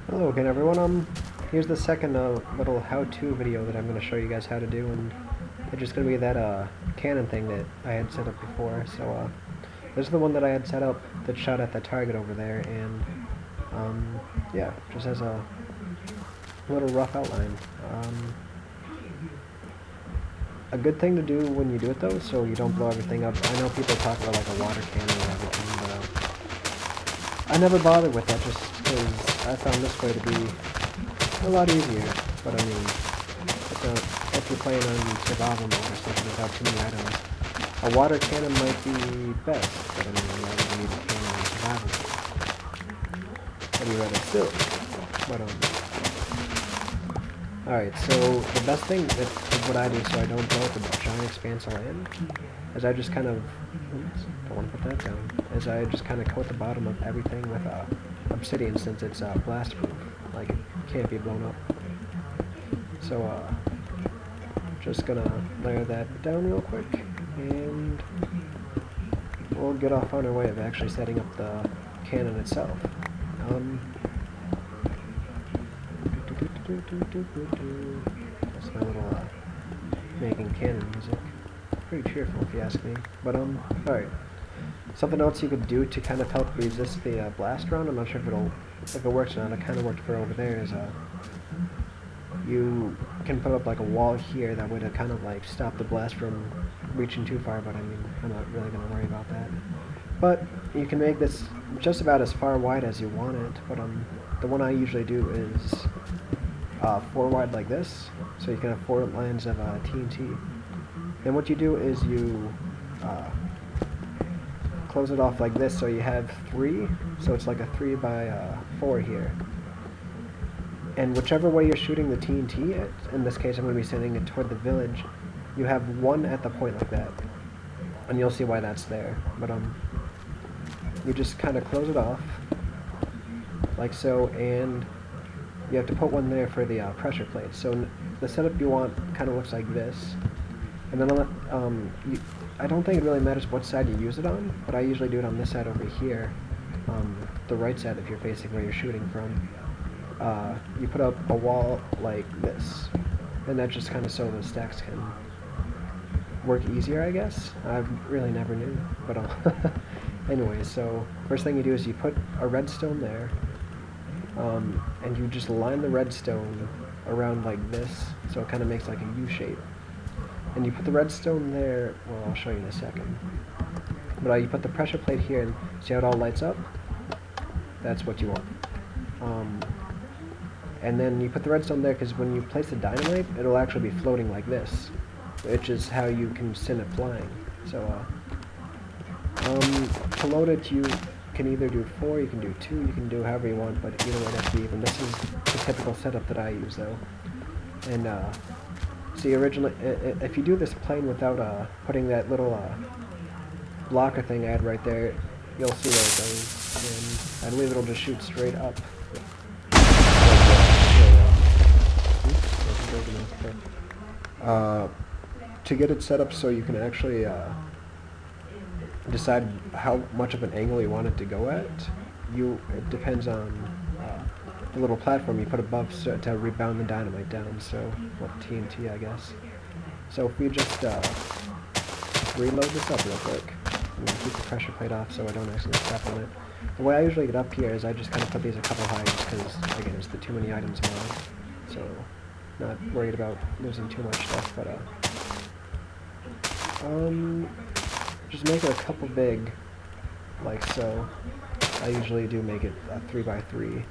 Hello again everyone, here's the second little how-to video that I'm going to show you guys how to do, and it's just going to be that cannon thing that I had set up before. So this is the one that I had set up that shot at the target over there, and yeah, just has a little rough outline. A good thing to do when you do it though, so you don't blow everything up. I know people talk about like a water cannon or everything, but I never bothered with that just because I found this way to be a lot easier. But I mean, if you're playing on survival mode or something without too many items, a water cannon might be best, but I mean, you already need a cannon in survival mode. But you rather still. But alright, so the best thing is what I do so I don't blow up a giant expanse of land is I just kind of, oops, don't want to put that down, is I just kind of coat the bottom of everything with obsidian since it's blast proof, like it can't be blown up. So just gonna layer that down real quick and we'll get off on our way of actually setting up the cannon itself. That's my little making cannon music. Pretty cheerful if you ask me. But alright. Something else you could do to kind of help resist the blast round, I'm not sure if it works or not, it kind of worked for over there, is you can put up like a wall here that would kind of like stop the blast from reaching too far, but I mean, I'm not really going to worry about that. But you can make this just about as far wide as you want it, but the one I usually do is 4 wide like this, so you can have 4 lines of TNT. Then what you do is you close it off like this, so you have 3, so it's like a 3 by 4 here. And whichever way you're shooting the TNT, in this case I'm going to be sending it toward the village, you have 1 at the point like that. And you'll see why that's there. But you just kind of close it off, like so, and you have to put 1 there for the pressure plate. So the setup you want kind of looks like this. And then I don't think it really matters what side you use it on, but I usually do it on this side over here, the right side if you're facing where you're shooting from. You put up a wall like this, and that just kind of so the stacks can work easier, I guess. I really never knew, but anyway, so first thing you do is you put a redstone there, and you just line the redstone around like this, so it kind of makes like a U shape. And you put the redstone there, well, I'll show you in a second. But you put the pressure plate here, and see how it all lights up? That's what you want. And then you put the redstone there, because when you place the dynamite, it'll actually be floating like this, which is how you can send it flying. So, to load it, you can either do 4, you can do 2, you can do however you want, but either way that's even. This is the typical setup that I use, though. And, see, originally, if you do this plain without putting that little blocker thing I had right there, you'll see where it goes, and I believe it'll just shoot straight up. To get it set up so you can actually decide how much of an angle you want it to go at, it depends on the little platform you put above to rebound the dynamite down, so, what, TNT I guess. So if we just reload this up real quick, and keep the pressure plate off so I don't actually step on it. The way I usually get up here is I just kind of put these a couple high just because, again, it's the too many items mod, so not worried about losing too much stuff, but just make it a couple big, like so. I usually do make it 3 by 3.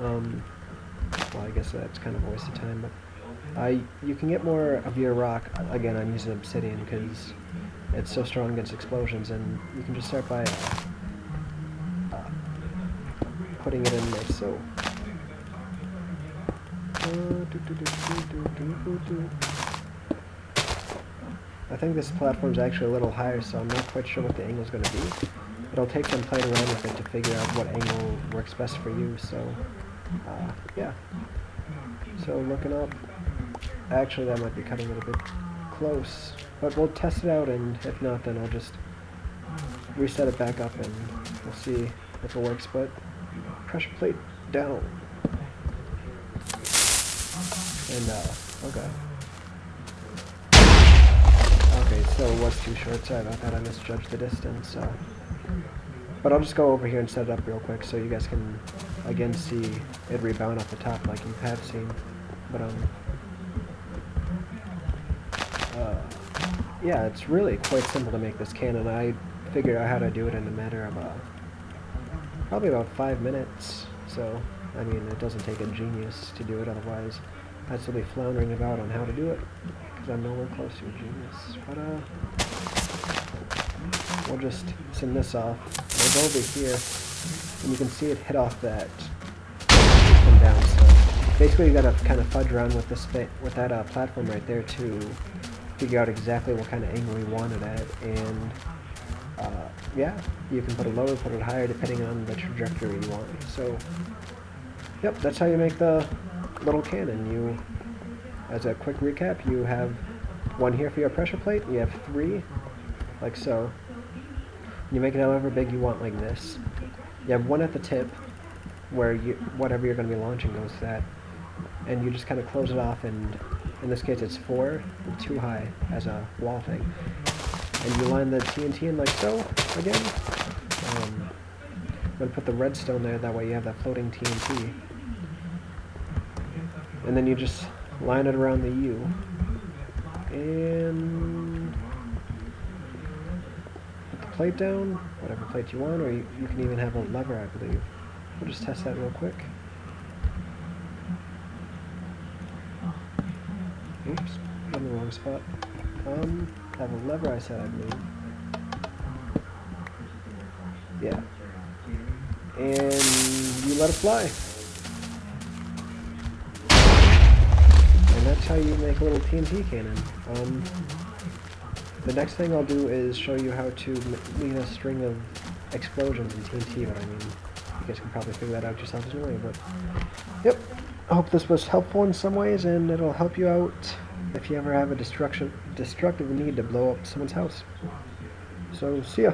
Well, I guess that's kind of a waste of time, but you can get more of your rock. Again, I'm using obsidian because it's so strong against explosions, and you can just start by putting it in like so. I think this platform's actually a little higher, so I'm not quite sure what the angle's going to be. It'll take some playing around with it to figure out what angle works best for you, so yeah. So looking up, actually that might be cutting it a bit close, but we'll test it out, and if not, then I'll just reset it back up and we'll see if it works. But pressure plate down. And, okay. Okay, so it was too short. Sorry about that. I misjudged the distance. But I'll just go over here and set it up real quick so you guys can, again, see it rebound off the top like you have seen. But, yeah, it's really quite simple to make this cannon. I figured out how to do it in a matter of, probably about 5 minutes. So, I mean, it doesn't take a genius to do it, otherwise I'd still be floundering about on how to do it, because I'm nowhere close to a genius. But, we'll just send this off. We'll go over here, and you can see it hit off that come down. So basically, you gotta kind of fudge around with this with that platform right there to figure out exactly what kind of angle you want it at, and yeah, you can put it lower, put it higher, depending on the trajectory you want. So, yep, that's how you make the little cannon. You, as a quick recap, you have one here for your pressure plate. You have 3, like so. You make it however big you want, like this. You have 1 at the tip, where whatever you're going to be launching goes to that, and you just kind of close it off, and in this case it's 4, too high as a wall thing. And you line the TNT in like so, again. I'm going to put the redstone there, that way you have that floating TNT. And then you just line it around the U. And put the plate down, whatever plate you want, or you can even have a lever, I believe. We'll just test that real quick. Oops, I'm in the wrong spot. Have a lever, I said, I believe. Yeah. And you let it fly. And that's how you make a little TNT cannon. The next thing I'll do is show you how to lead a string of explosions in TNT, but I mean, you guys can probably figure that out yourselves anyway, but yep. I hope this was helpful in some ways, and it'll help you out if you ever have a destructive need to blow up someone's house. So, see ya.